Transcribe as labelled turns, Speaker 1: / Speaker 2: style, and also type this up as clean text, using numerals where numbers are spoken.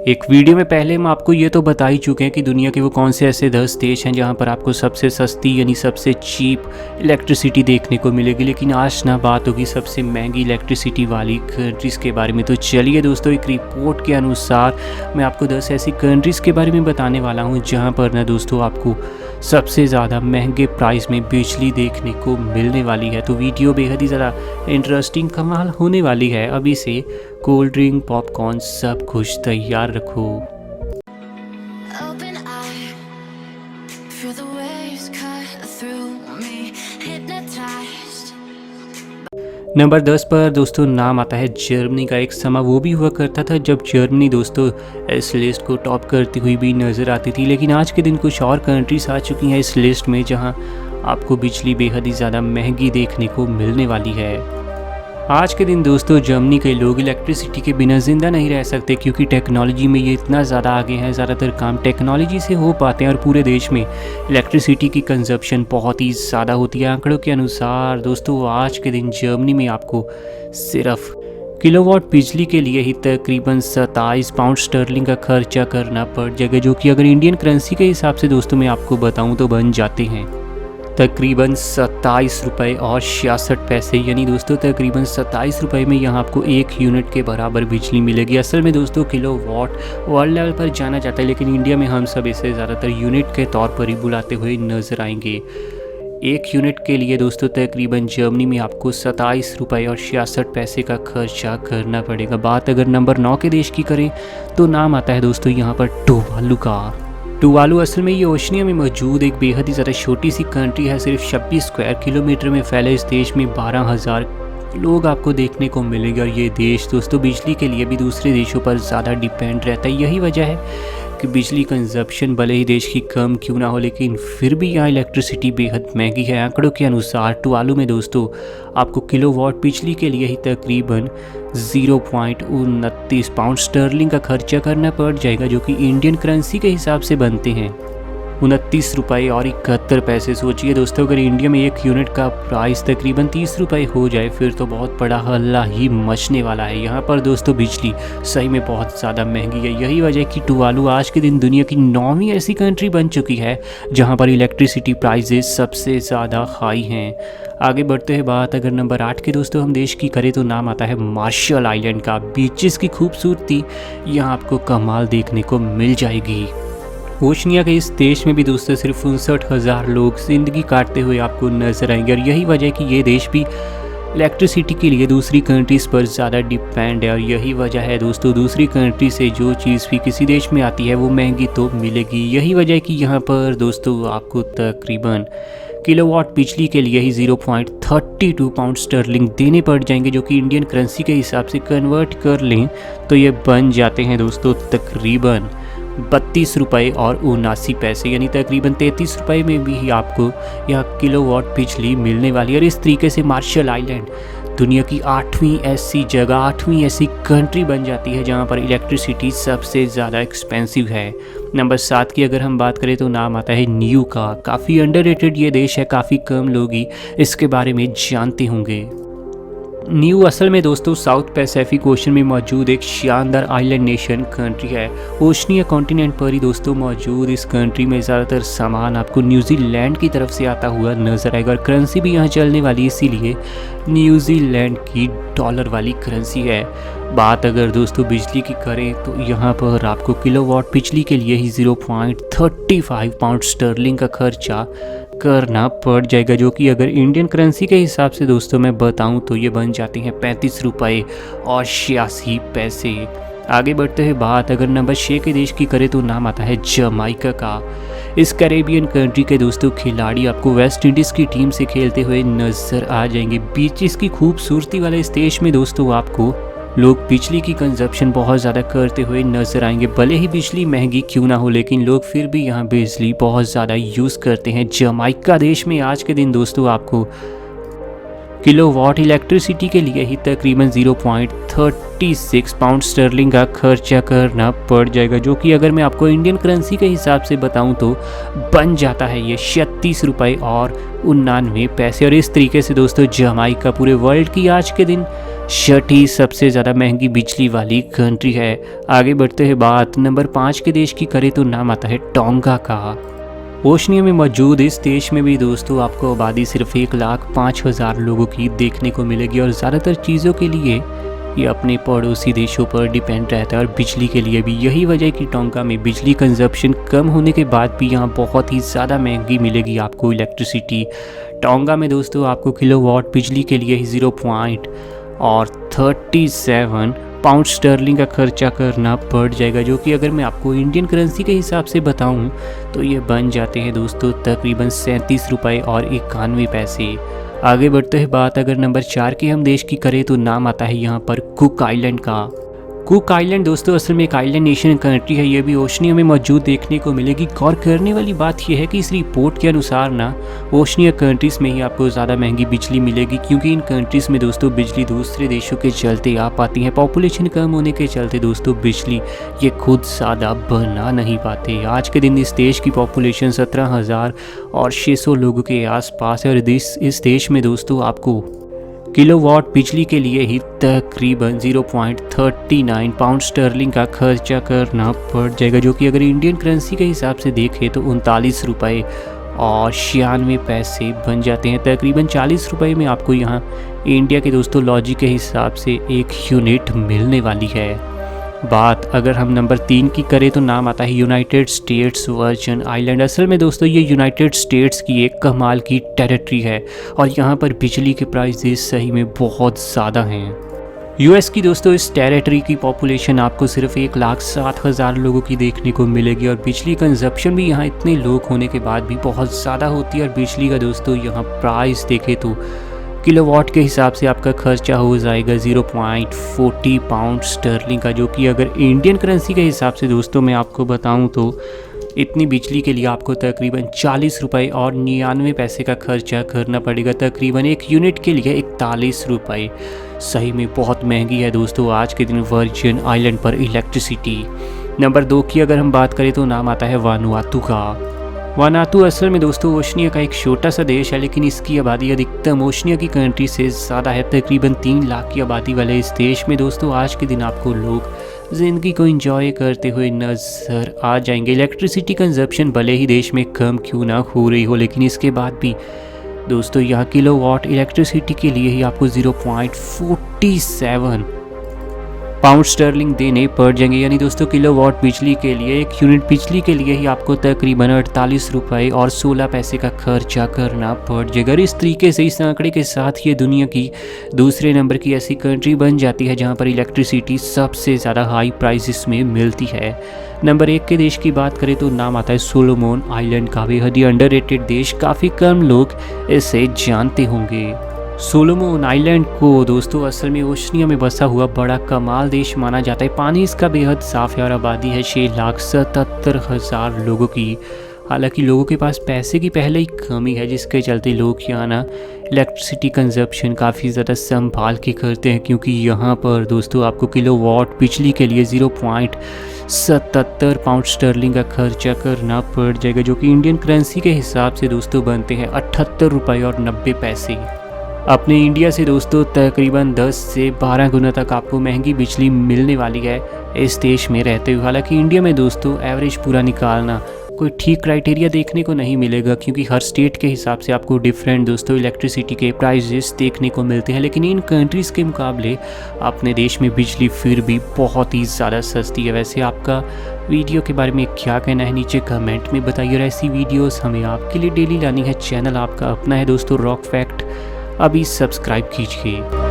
Speaker 1: एक वीडियो में पहले हम आपको ये तो बता ही चुके हैं कि दुनिया के वो कौन से ऐसे 10 देश हैं जहाँ पर आपको सबसे सस्ती यानी सबसे चीप इलेक्ट्रिसिटी देखने को मिलेगी। लेकिन आज ना बात होगी सबसे महंगी इलेक्ट्रिसिटी वाली कंट्रीज़ के बारे में। तो चलिए दोस्तों, एक रिपोर्ट के अनुसार मैं आपको 10 ऐसी कंट्रीज़ के बारे में बताने वाला हूँ जहाँ पर ना दोस्तों आपको सबसे ज़्यादा महंगे प्राइस में बिजली देखने को मिलने वाली है। तो वीडियो बेहद ही ज़्यादा इंटरेस्टिंग कमाल होने वाली है। अभी से कोल्ड ड्रिंक, पॉपकॉर्न सब कुछ तैयार रखो।
Speaker 2: Open eye, feel the waves cut through me, hypnotized.
Speaker 1: Number 10 पर दोस्तों नाम आता है जर्मनी का। एक समय वो भी हुआ करता था जब जर्मनी दोस्तों इस लिस्ट को टॉप करती हुई भी नज़र आती थी। लेकिन आज के दिन कुछ और कंट्रीज आ चुकी हैं इस लिस्ट में जहां आपको बिजली बेहद ही ज़्यादा महंगी देखने को मिलने वाली है। आज के दिन दोस्तों जर्मनी के लोग इलेक्ट्रिसिटी के बिना ज़िंदा नहीं रह सकते, क्योंकि टेक्नोलॉजी में ये इतना ज़्यादा आगे हैं। ज़्यादातर काम टेक्नोलॉजी से हो पाते हैं और पूरे देश में इलेक्ट्रिसिटी की कंजप्शन बहुत ही ज़्यादा होती है। आंकड़ों के अनुसार दोस्तों आज के दिन जर्मनी में आपको सिर्फ किलोवाट बिजली के लिए ही तकरीबन 27 पाउंड स्टर्लिंग का खर्चा करना पड़ जाएगा, जो कि अगर इंडियन करेंसी के हिसाब से दोस्तों मैं आपको बताऊँ तो बन जाते हैं तकरीबन 27 रुपये और 66 पैसे। यानी दोस्तों तकरीबन 27 रुपये में यहाँ आपको 1 यूनिट के बराबर बिजली मिलेगी। असल में दोस्तों किलोवाट वर्ल्ड लेवल पर जाना जाता है, लेकिन इंडिया में हम सब इसे ज़्यादातर यूनिट के तौर पर ही बुलाते हुए नज़र आएंगे। 1 यूनिट के लिए दोस्तों तकरीबन जर्मनी में आपको 27 रुपये और 66 पैसे का खर्चा करना पड़ेगा। बात अगर नंबर 9 के देश की करें तो नाम आता है दोस्तों यहाँ पर टुवालू का। टुवालू असल में ये ओशनिया में मौजूद एक बेहद ही ज़्यादा छोटी सी कंट्री है। सिर्फ 26 स्क्वायर किलोमीटर में फैले इस देश में 12,000 लोग आपको देखने को मिलेंगे। और ये देश दोस्तों बिजली के लिए भी दूसरे देशों पर ज़्यादा डिपेंड रहता है। यही वजह है कि बिजली कंजप्शन भले ही देश की कम क्यों ना हो, लेकिन फिर भी यहाँ इलेक्ट्रिसिटी बेहद महंगी है। आंकड़ों के अनुसार टुवालू में दोस्तों आपको किलोवाट बिजली के लिए ही तकरीबन 0.29 पाउंड स्टर्लिंग का खर्चा करना पड़ जाएगा, जो कि इंडियन करेंसी के हिसाब से बनते हैं 29 रुपये और 71 पैसे। सोचिए दोस्तों, अगर इंडिया में 1 यूनिट का प्राइस तकरीबन 30 रुपये हो जाए फिर तो बहुत बड़ा हल्ला ही मचने वाला है। यहाँ पर दोस्तों बिजली सही में बहुत ज़्यादा महंगी है। यही वजह है कि टुवालू आज के दिन दुनिया की 9वीं ऐसी कंट्री बन चुकी है जहाँ पर इलेक्ट्रिसिटी प्राइजेस सबसे ज़्यादा हाई हैं। आगे बढ़ते हैं, बात अगर नंबर 8 के दोस्तों हम देश की करें तो नाम आता है मार्शल आइलैंड का। बीचेस की खूबसूरती यहाँ आपको कमाल देखने को मिल जाएगी। ओशनिया के इस देश में भी दोस्तों सिर्फ 59,000 लोग ज़िंदगी काटते हुए आपको नजर आएंगे। और यही वजह है कि ये देश भी इलेक्ट्रिसिटी के लिए दूसरी कंट्रीज़ पर ज़्यादा डिपेंड है। और यही वजह है दोस्तों दूसरी कंट्री से जो चीज़ भी किसी देश में आती है वो महंगी तो मिलेगी। यही वजह है कि यहाँ पर दोस्तों आपको तकरीबन किलोवाट बिजली के लिए ही 0.32 पाउंड स्टर्लिंग देने पड़ जाएंगे, जो कि इंडियन करेंसी के हिसाब से कन्वर्ट कर लें तो ये बन जाते हैं दोस्तों तकरीबन 32 रुपये और 79 पैसे। यानी तकरीबन 33 रुपये में भी आपको यह किलोवाट बिजली मिलने वाली है। और इस तरीके से मार्शल आइलैंड दुनिया की 8वीं ऐसी जगह, 8वीं ऐसी कंट्री बन जाती है जहां पर इलेक्ट्रिसिटी सबसे ज़्यादा एक्सपेंसिव है। नंबर 7 की अगर हम बात करें तो नाम आता है न्यू का। काफ़ी अंडररेटेड ये देश है, काफ़ी कम लोग ही इसके बारे में जानते होंगे। न्यू असल में दोस्तों साउथ पैसिफिक ओशन में मौजूद एक शानदार आइलैंड नेशन कंट्री है। ओशनिया कॉन्टिनेंट पर ही दोस्तों मौजूद इस कंट्री में ज़्यादातर सामान आपको न्यूजीलैंड की तरफ से आता हुआ नजर आएगा। और करेंसी भी यहाँ चलने वाली है, इसीलिए न्यूजीलैंड की डॉलर वाली करेंसी है। बात अगर दोस्तों बिजली की करें तो यहाँ पर आपको किलोवाट बिजली के लिए ही 0.35 पाउंड स्टर्लिंग का खर्चा करना पड़ जाएगा, जो कि अगर इंडियन करेंसी के हिसाब से दोस्तों मैं बताऊं तो ये बन जाते हैं 35 रुपये और 86 पैसे। आगे बढ़ते हैं, बात अगर नंबर 6 के देश की करें तो नाम आता है जमाइका का। इस कैरेबियन कंट्री के दोस्तों खिलाड़ी आपको वेस्ट इंडीज़ की टीम से खेलते हुए नज़र आ जाएंगे। बीचेस की खूबसूरती वाले इस देश में दोस्तों आपको लोग बिजली की कंजप्शन बहुत ज़्यादा करते हुए नज़र आएंगे। भले ही बिजली महंगी क्यों ना हो, लेकिन लोग फिर भी यहाँ बिजली बहुत ज़्यादा यूज़ करते हैं। जमाइका देश में आज के दिन दोस्तों आपको किलोवाट इलेक्ट्रिसिटी के लिए ही तकरीबन 0.36 पाउंड स्टर्लिंग का खर्चा करना पड़ जाएगा, जो कि अगर मैं आपको इंडियन करेंसी के हिसाब से बताऊं तो बन जाता है ये 36 रुपये और 99 पैसे। और इस तरीके से दोस्तों जमाइका पूरे वर्ल्ड की आज के दिन छठी सबसे ज़्यादा महंगी बिजली वाली कंट्री है। आगे बढ़ते हैं बात नंबर 5 के देश की करें तो नाम आता है टोंगा का। ओशनिया में मौजूद इस देश में भी दोस्तों आपको आबादी सिर्फ 1,05,000 लोगों की देखने को मिलेगी और ज़्यादातर चीज़ों के लिए ये अपने पड़ोसी देशों पर डिपेंड रहता है और बिजली के लिए भी। यही वजह है कि टोंगा में बिजली कंजप्शन कम होने के बाद भी यहाँ बहुत ही ज़्यादा महंगी मिलेगी आपको इलेक्ट्रिसिटी। टोंगा में दोस्तों आपको किलोवाट बिजली के लिए ही 0.37 पाउंड स्टर्लिंग का खर्चा करना पड़ जाएगा, जो कि अगर मैं आपको इंडियन करेंसी के हिसाब से बताऊं तो ये बन जाते हैं दोस्तों तकरीबन 37 रुपये और 91 पैसे। आगे बढ़ते हैं बात अगर नंबर 4 के हम देश की करें तो नाम आता है यहाँ पर कुक आइलैंड का। कुक आइलैंड दोस्तों असल में एक आइलैंड नेशन कंट्री है, ये भी ओशनिया में मौजूद देखने को मिलेगी। गौर करने वाली बात यह है कि इस रिपोर्ट के अनुसार ना ओशनिया कंट्रीज़ में ही आपको ज़्यादा महंगी बिजली मिलेगी, क्योंकि इन कंट्रीज़ में दोस्तों बिजली दूसरे देशों के चलते आ पाती है। पॉपुलेशन कम होने के चलते दोस्तों बिजली ये खुद ज़्यादा बना नहीं पाते। आज के दिन इस देश की पॉपुलेशन 17,600 लोगों के आसपास है और इस देश में दोस्तों आपको किलोवाट बिजली के लिए ही तकरीबन 0.39 पाउंड स्टर्लिंग का खर्चा करना पड़ जाएगा, जो कि अगर इंडियन करेंसी के हिसाब से देखें तो 39 रुपये और 96 पैसे बन जाते हैं। तकरीबन 40 रुपये में आपको यहाँ इंडिया के दोस्तों लॉजिक के हिसाब से एक यूनिट मिलने वाली है। बात अगर हम नंबर 3 की करें तो नाम आता है यूनाइटेड स्टेट्स वर्जिन आइलैंड। असल में दोस्तों ये यूनाइटेड स्टेट्स की एक कमाल की टेरिटरी है और यहाँ पर बिजली के प्राइसेस सही में बहुत ज़्यादा हैं। यूएस की दोस्तों इस टेरिटरी की पॉपुलेशन आपको सिर्फ 1,07,000 लोगों की देखने को मिलेगी और बिजली कंजप्शन भी यहाँ इतने लोग होने के बाद भी बहुत ज़्यादा होती है। और बिजली का दोस्तों यहाँ प्राइस देखें तो किलोवाट के हिसाब से आपका खर्चा हो जाएगा 0.40 पाउंड स्टर्लिंग का, जो कि अगर इंडियन करेंसी के हिसाब से दोस्तों मैं आपको बताऊं तो इतनी बिजली के लिए आपको तकरीबन 40 रुपये और 99 पैसे का खर्चा करना पड़ेगा। तकरीबन एक यूनिट के लिए 41 रुपये। सही में बहुत महंगी है दोस्तों आज के दिन वर्जिन आइलैंड पर इलेक्ट्रिसिटी। नंबर 2 की अगर हम बात करें तो नाम आता है वानुआतू का। वानुआतू असल में दोस्तों ओशनिया का एक छोटा सा देश है, लेकिन इसकी आबादी अधिकतम ओशनिया की कंट्री से ज़्यादा है। तकरीबन 3 लाख की आबादी वाले इस देश में दोस्तों आज के दिन आपको लोग ज़िंदगी को एंजॉय करते हुए नज़र आ जाएंगे। इलेक्ट्रिसिटी कंजप्शन भले ही देश में कम क्यों ना हो रही हो, लेकिन इसके बाद भी दोस्तों यहाँ किलोवाट इलेक्ट्रिसिटी के लिए ही आपको 0.47 पाउंड स्टर्लिंग देने पड़ जाएंगे। यानी दोस्तों किलोवाट बिजली के लिए एक यूनिट बिजली के लिए ही आपको तकरीबन 48 रुपये और 16 पैसे का खर्चा करना पड़ जाएगा। इस तरीके से इस आंकड़े के साथ ये दुनिया की दूसरे नंबर की ऐसी कंट्री बन जाती है जहां पर इलेक्ट्रिसिटी सबसे ज़्यादा हाई प्राइसेस में मिलती है। नंबर 1 के देश की बात करें तो नाम आता है सोलोमन आइलैंड का। बेहद ही अंडररेटेड देश, काफ़ी कम लोग इसे जानते होंगे। सोलोमन आइलैंड को दोस्तों असल में ओशनिया में बसा हुआ बड़ा कमाल देश माना जाता है। पानी इसका बेहद साफ़ है और आबादी है 6,77,000 लोगों की। हालांकि लोगों के पास पैसे की पहले ही कमी है, जिसके चलते लोग यहाँ ना इलेक्ट्रिसिटी कंजप्शन काफ़ी ज़्यादा संभाल के करते हैं, क्योंकि यहाँ पर दोस्तों आपको किलोवाट बिजली के लिए 0.77 पाउंड स्टर्लिंग का खर्चा करना पड़ जाएगा, जो कि इंडियन करेंसी के हिसाब से दोस्तों बनते हैं 78 रुपये और 90 पैसे। अपने इंडिया से दोस्तों तकरीबन 10 से 12 गुना तक आपको महंगी बिजली मिलने वाली है इस देश में रहते हुए। हालांकि इंडिया में दोस्तों एवरेज पूरा निकालना कोई ठीक क्राइटेरिया देखने को नहीं मिलेगा, क्योंकि हर स्टेट के हिसाब से आपको डिफरेंट दोस्तों इलेक्ट्रिसिटी के प्राइसेस देखने को मिलते हैं। लेकिन इन कंट्रीज़ के मुकाबले अपने देश में बिजली फिर भी बहुत ही ज़्यादा सस्ती है। वैसे आपका वीडियो के बारे में क्या कहना है नीचे कमेंट में बताइए। और ऐसी वीडियोस हमें आपके लिए डेली लानी है। चैनल आपका अपना है दोस्तों रॉक फैक्ट, अभी सब्सक्राइब कीजिए।